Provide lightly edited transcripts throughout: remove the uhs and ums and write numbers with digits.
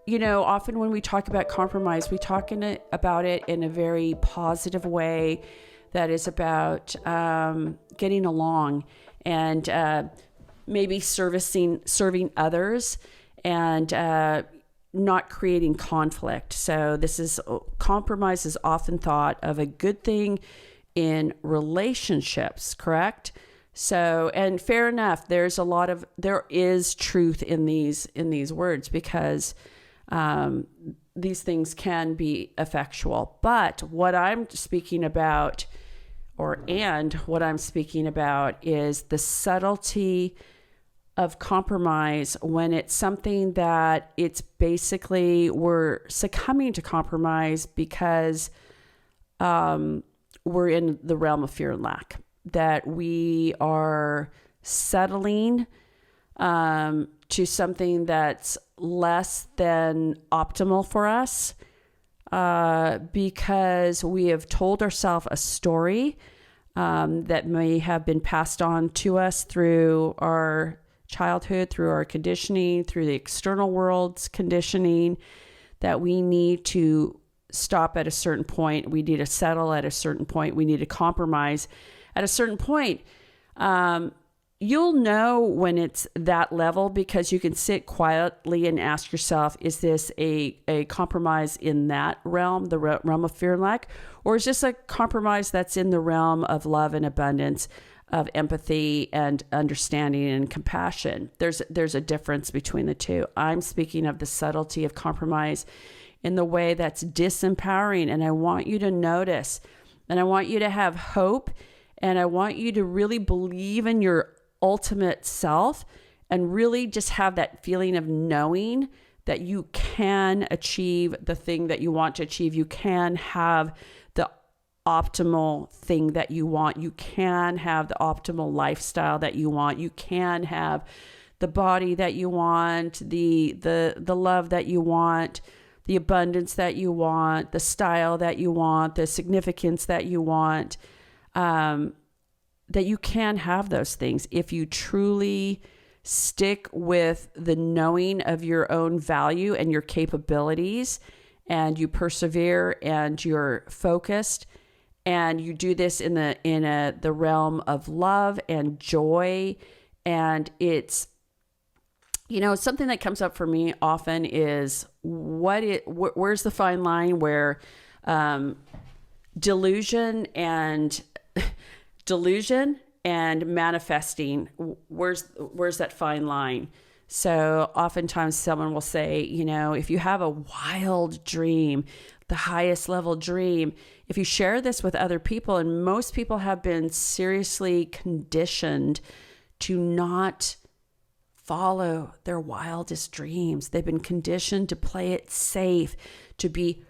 often when we talk about compromise, we talk about it in a very positive way that is about getting along and maybe serving others and not creating conflict. So compromise is often thought of a good thing in relationships, correct? So, and fair enough, there is truth in these words because these things can be effectual. But what I'm speaking about is the subtlety of compromise when it's something that it's basically we're succumbing to compromise because we're in the realm of fear and lack, that we are settling to something that's less than optimal for us because we have told ourselves a story that may have been passed on to us through our childhood, through our conditioning, through the external world's conditioning, that we need to stop at a certain point. We need to settle at a certain point. We need to compromise at a certain point. You'll know when it's that level because you can sit quietly and ask yourself, is this a compromise in that realm, the realm of fear and lack? Or is this a compromise that's in the realm of love and abundance, of empathy and understanding and compassion? There's a difference between the two. I'm speaking of the subtlety of compromise in the way that's disempowering. And I want you to notice, and I want you to have hope, and I want you to really believe in your ultimate self and really just have that feeling of knowing that you can achieve the thing that you want to achieve. You can have the optimal thing that you want. You can have the optimal lifestyle that you want. You can have the body that you want, the love that you want, the abundance that you want, the style that you want, the significance that you want. That you can have those things if you truly stick with the knowing of your own value and your capabilities, and you persevere and you're focused, and you do this in the realm of love and joy. And it's, something that comes up for me often is where's the fine line where delusion and manifesting, where's that fine line? So oftentimes someone will say, if you have a wild dream, the highest level dream, if you share this with other people, and most people have been seriously conditioned to not follow their wildest dreams. They've been conditioned to play it safe, to be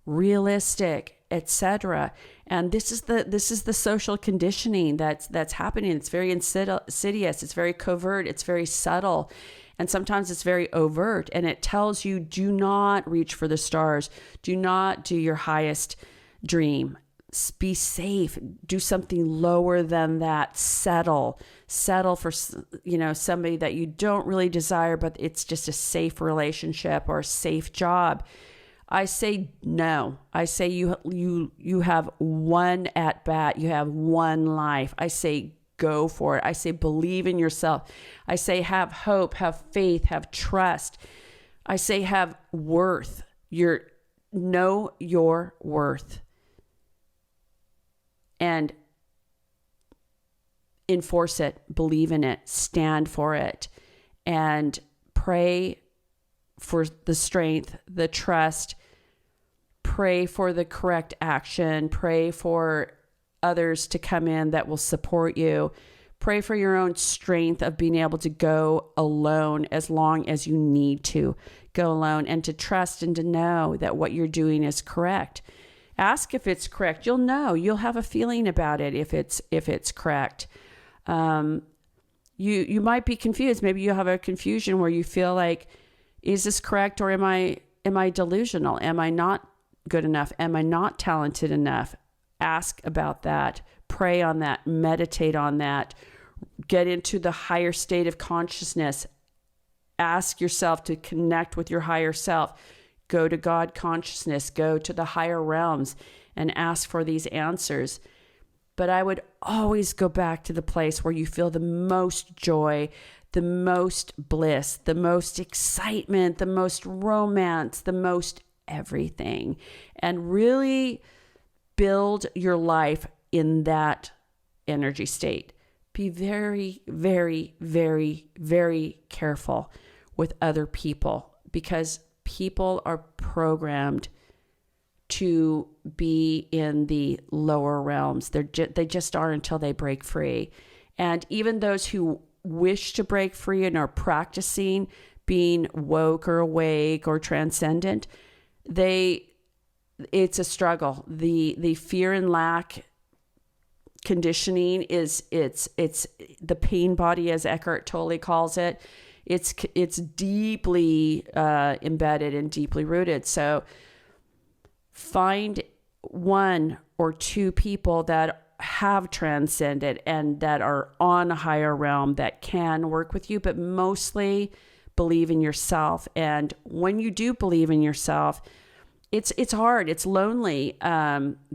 realistic, etc. And this is the social conditioning that's happening. It's very insidious. It's very covert. It's very subtle. And sometimes it's very overt. And it tells you, do not reach for the stars. Do not do your highest dream. Be safe. Do something lower than that. Settle for, somebody that you don't really desire, but it's just a safe relationship or a safe job. I say no. I say you have one at bat. You have one life. I say go for it. I say believe in yourself. I say have hope, have faith, have trust. I say have worth. Know your worth. And enforce it, believe in it, stand for it, and pray for the strength, the trust, pray for the correct action, pray for others to come in that will support you, pray for your own strength of being able to go alone as long as you need to go alone, and to trust and to know that what you're doing is correct. Ask if it's correct. You'll know. You'll have a feeling about it if it's correct. You might be confused. Maybe you have a confusion where you feel like, is this correct, or am I delusional? Am I not good enough? Am I not talented enough? Ask about that. Pray on that. Meditate on that. Get into the higher state of consciousness ask yourself to connect with your higher self. Go to God consciousness, go to the higher realms and ask for these answers. But I would always go back to the place where you feel the most joy, the most bliss, the most excitement, the most romance, the most everything, and really build your life in that energy state. Be very, very, very, very careful with other people, because people are programmed to be in the lower realms. They just are until they break free. And even those who wish to break free and are practicing being woke or awake or transcendent, it's a struggle. The fear and lack conditioning is it's the pain body, as Eckhart Tolle calls it. It's deeply embedded and deeply rooted. So find one or two people that have transcended and that are on a higher realm that can work with you, but mostly believe in yourself. And when you do believe in yourself, it's hard. It's lonely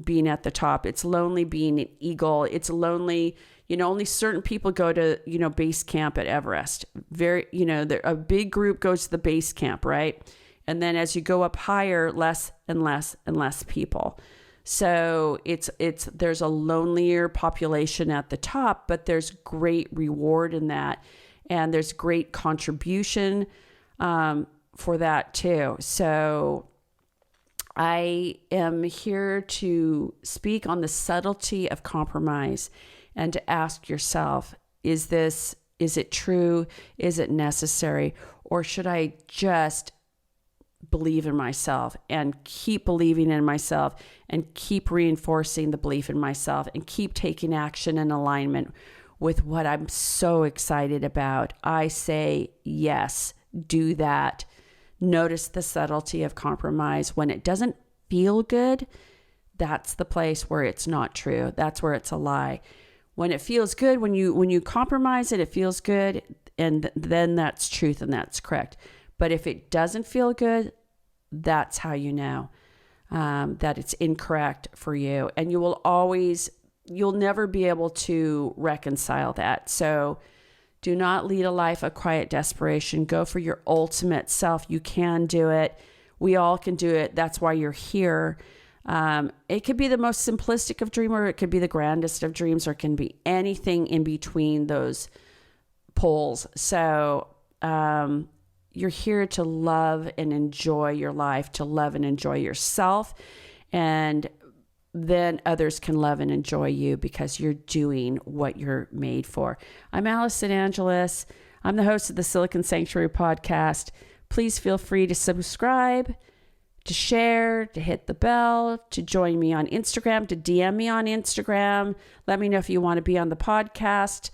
being at the top. It's lonely being an eagle. It's lonely. Only certain people go to, base camp at Everest. A big group goes to the base camp, right? And then as you go up higher, less and less and less people. So there's a lonelier population at the top, but there's great reward in that. And there's great contribution for that too. So I am here to speak on the subtlety of compromise and to ask yourself, is it true? Is it necessary? Or should I just believe in myself and keep believing in myself and keep reinforcing the belief in myself and keep taking action in alignment with what I'm so excited about? I say, yes, do that. Notice the subtlety of compromise. When it doesn't feel good, that's the place where it's not true. That's where it's a lie. When it feels good, when you compromise it, it feels good, and then that's truth and that's correct. But if it doesn't feel good, that's how you know that it's incorrect for you. And you'll never be able to reconcile that. So do not lead a life of quiet desperation. Go for your ultimate self. You can do it. We all can do it. That's why you're here. It could be the most simplistic of dreams, or it could be the grandest of dreams, or it can be anything in between those poles. So you're here to love and enjoy your life, to love and enjoy yourself. And then others can love and enjoy you because you're doing what you're made for. I'm Allison Angeles. I'm the host of the Silicon Sanctuary podcast. Please feel free to subscribe, to share, to hit the bell, to join me on Instagram, to DM me on Instagram. Let me know if you want to be on the podcast.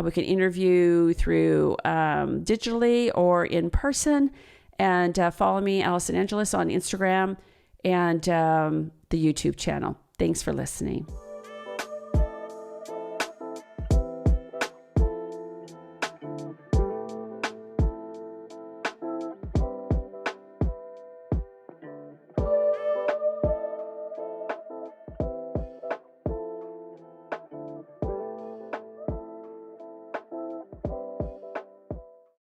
We can interview through digitally or in person. And follow me, Allison Angeles, on Instagram and the YouTube channel. Thanks for listening.